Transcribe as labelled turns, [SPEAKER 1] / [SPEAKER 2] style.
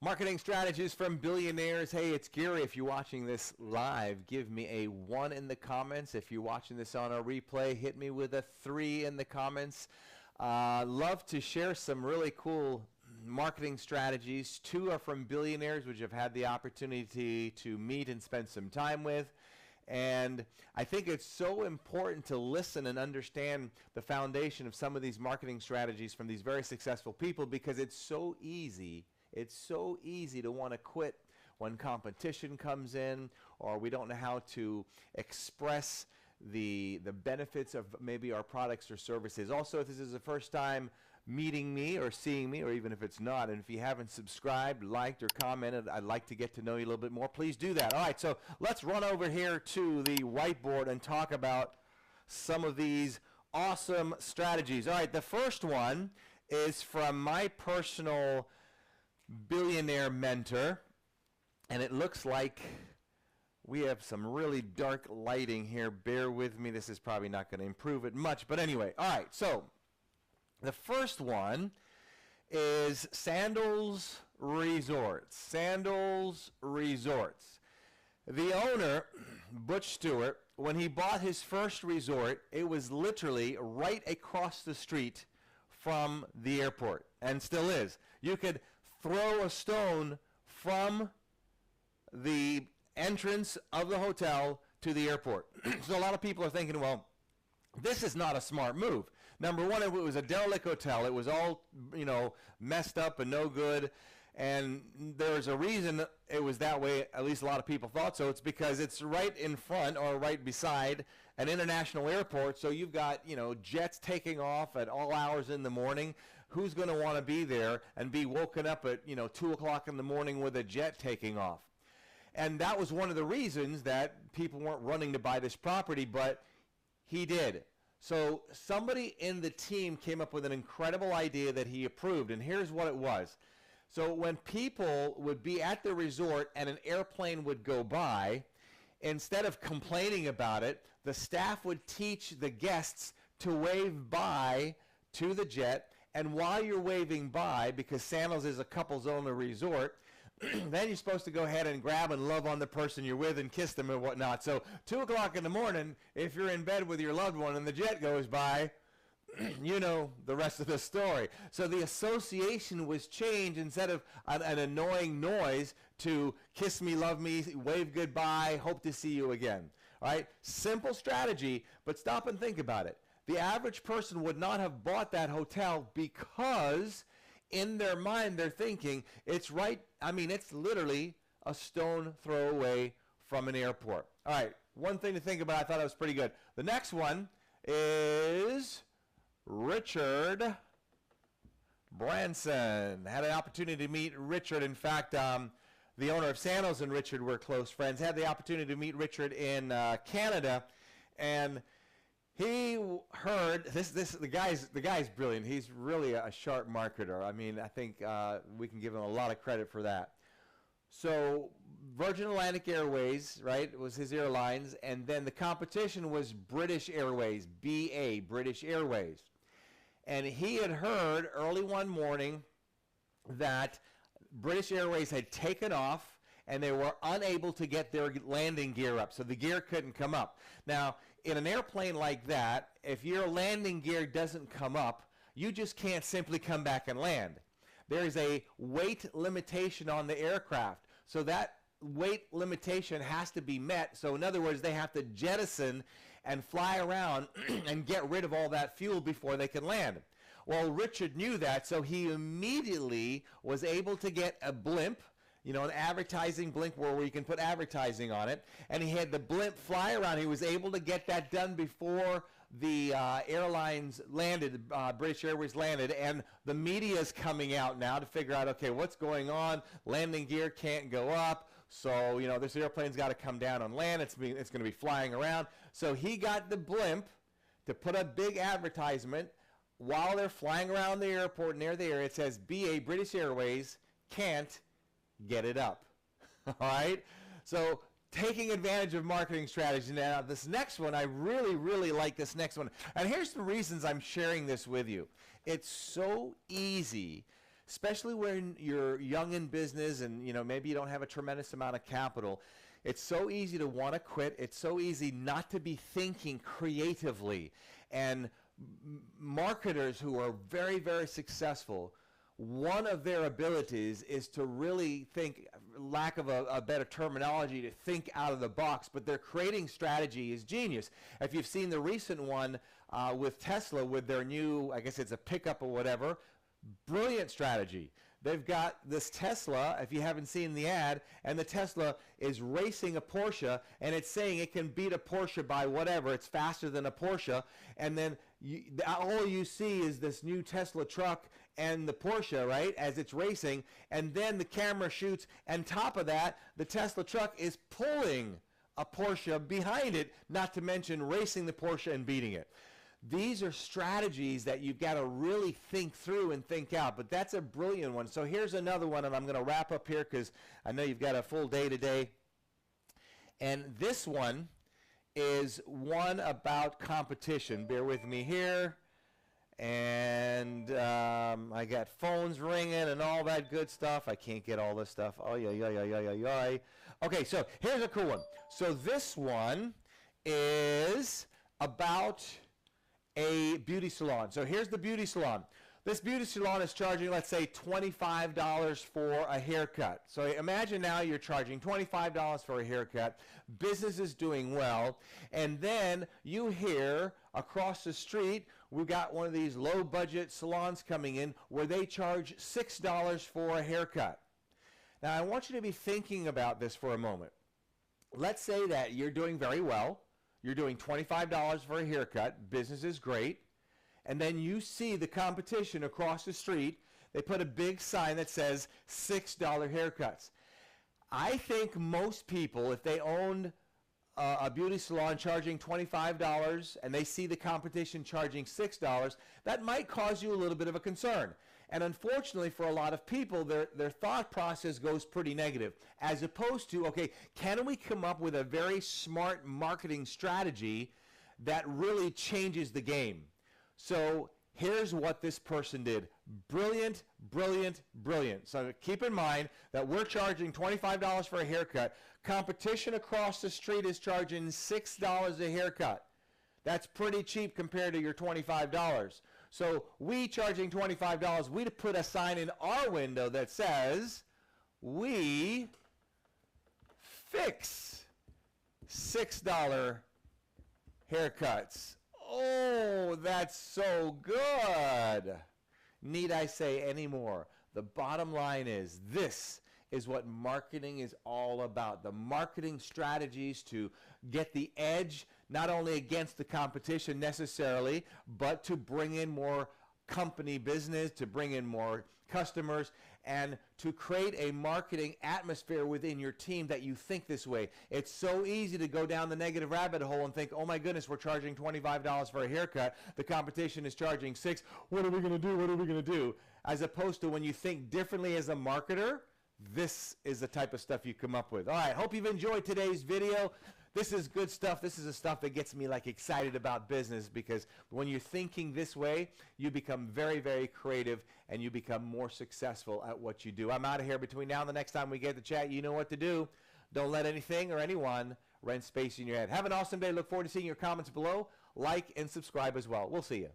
[SPEAKER 1] Marketing strategies from Billionaires. Hey, it's Gary. If you're watching this live, give me a 1 in the comments. If you're watching this on a replay, hit me with a 3 in the comments. Love to share some really cool marketing strategies. 2 are from Billionaires, which I've had the opportunity to meet and spend some time with. And I think it's so important to listen and understand the foundation of some of these marketing strategies from these very successful people, because it's so easy. It's so easy to want to quit when competition comes in, or we don't know how to express the benefits of maybe our products or services. Also, if this is the first time meeting me or seeing me, or even if it's not, and if you haven't subscribed, liked, or commented, I'd like to get to know you a little bit more. Please do that. All right, so let's run over here to the whiteboard and talk about some of these awesome strategies. All right, the first one is from my personal billionaire mentor, and it looks like we have some really dark lighting here. Bear with me. This is probably not going to improve it much, but anyway. All right, so the first one is Sandals Resorts. Sandals Resorts. The owner, Butch Stewart, when he bought his first resort, it was literally right across the street from the airport, and still is. You could throw a stone from the entrance of the hotel to the airport. So a lot of people are thinking, well, this is not a smart move. Number one, it was a derelict hotel. It was all, messed up and no good. And there's a reason it was that way. At least a lot of people thought so. It's because it's right in front or right beside an international airport. So you've got, jets taking off at all hours in the morning. Who's going to want to be there and be woken up at, 2 o'clock in the morning with a jet taking off? And that was one of the reasons that people weren't running to buy this property, but he did. So somebody in the team came up with an incredible idea that he approved, and here's what it was. So when people would be at the resort and an airplane would go by, instead of complaining about it, the staff would teach the guests to wave bye to the jet. And while you're waving bye, because Sandals is a couples-only resort, then you're supposed to go ahead and grab and love on the person you're with and kiss them and whatnot. So 2 o'clock in the morning, if you're in bed with your loved one and the jet goes by, you know the rest of the story. So the association was changed. Instead of an annoying noise to kiss me, love me, wave goodbye, hope to see you again. All right? Simple strategy, but stop and think about it. The average person would not have bought that hotel because in their mind they're thinking it's right. I mean, it's literally a stone throw away from an airport. All right, one thing to think about. I thought it was pretty good. The next one is Richard Branson. Had an opportunity to meet Richard. In fact, the owner of Sandals and Richard were close friends. Had the opportunity to meet Richard in Canada, and he heard the guy's brilliant. He's really a sharp marketer. I mean, I think we can give him a lot of credit for that. So Virgin Atlantic Airways, right, was his airlines, and then the competition was British Airways, BA, British Airways. And he had heard early one morning that British Airways had taken off and they were unable to get their landing gear up. So the gear couldn't come up. Now, in an airplane like that, if your landing gear doesn't come up, you just can't simply come back and land. There's a weight limitation on the aircraft. So that weight limitation has to be met. So in other words, they have to jettison and fly around and get rid of all that fuel before they can land. Well, Richard knew that, so he immediately was able to get a blimp, an advertising blimp where you can put advertising on it, and he had the blimp fly around. He was able to get that done before the airlines landed, British Airways landed, and the media is coming out now to figure out, okay, what's going on? Landing gear can't go up, so this airplane's got to come down on land. It's going to be flying around. So he got the blimp to put a big advertisement while they're flying around the airport near the area. It says BA, British Airways, can't get it up. All right? So taking advantage of marketing strategy. Now, this next one, I really, really like this next one. And here's the reasons I'm sharing this with you. It's so easy especially when you're young in business and maybe you don't have a tremendous amount of capital. It's so easy to want to quit. It's so easy not to be thinking creatively. And marketers who are very, very successful, one of their abilities is to really think, lack of a better terminology, to think out of the box, but their creating strategy is genius. If you've seen the recent one with Tesla with their new, I guess it's a pickup or whatever, brilliant strategy. They've got this Tesla, if you haven't seen the ad, and the Tesla is racing a Porsche, and it's saying it can beat a Porsche by whatever. It's faster than a Porsche. And then all you see is this new Tesla truck and the Porsche, right, as it's racing. And then the camera shoots, and top of that, the Tesla truck is pulling a Porsche behind it, not to mention racing the Porsche and beating it. These are strategies that you've got to really think through and think out, but that's a brilliant one. So here's another one, and I'm going to wrap up here because I know you've got a full day today. And this one is one about competition. Bear with me here. And I got phones ringing and all that good stuff. I can't get all this stuff. Oh, yeah. Okay, so here's a cool one. So this one is about a beauty salon. So here's the beauty salon. This beauty salon is charging, let's say, $25 for a haircut. So imagine now you're charging $25 for a haircut. Business is doing well. And then you hear across the street, we've got one of these low-budget salons coming in where they charge $6 for a haircut. Now, I want you to be thinking about this for a moment. Let's say that you're doing very well. You're doing $25 for a haircut. Business is great. And then you see the competition across the street. They put a big sign that says $6 haircuts. I think most people, if they owned a beauty salon charging $25 and they see the competition charging $6, that might cause you a little bit of a concern. And unfortunately for a lot of people, their thought process goes pretty negative, as opposed to, okay, can we come up with a very smart marketing strategy that really changes the game? So here's what this person did. Brilliant, brilliant, brilliant. So keep in mind that we're charging $25 for a haircut. Competition across the street is charging $6 a haircut. That's pretty cheap compared to your $25. So we charging $25, we put a sign in our window that says, we fix $6 haircuts. Oh, that's so good. Need I say any more? The bottom line is this is what marketing is all about. The marketing strategies to get the edge, not only against the competition necessarily, but to bring in more company business, to bring in more customers, and to create a marketing atmosphere within your team that you think this way. It's so easy to go down the negative rabbit hole and think, oh my goodness, we're charging $25 for a haircut. The competition is charging $6. What are we going to do? What are we going to do? As opposed to when you think differently as a marketer, this is the type of stuff you come up with. All right, hope you've enjoyed today's video. This is good stuff. This is the stuff that gets me like excited about business, because when you're thinking this way, you become very, very creative and you become more successful at what you do. I'm out of here. Between now and the next time we get to chat, you know what to do. Don't let anything or anyone rent space in your head. Have an awesome day. Look forward to seeing your comments below. Like and subscribe as well. We'll see you.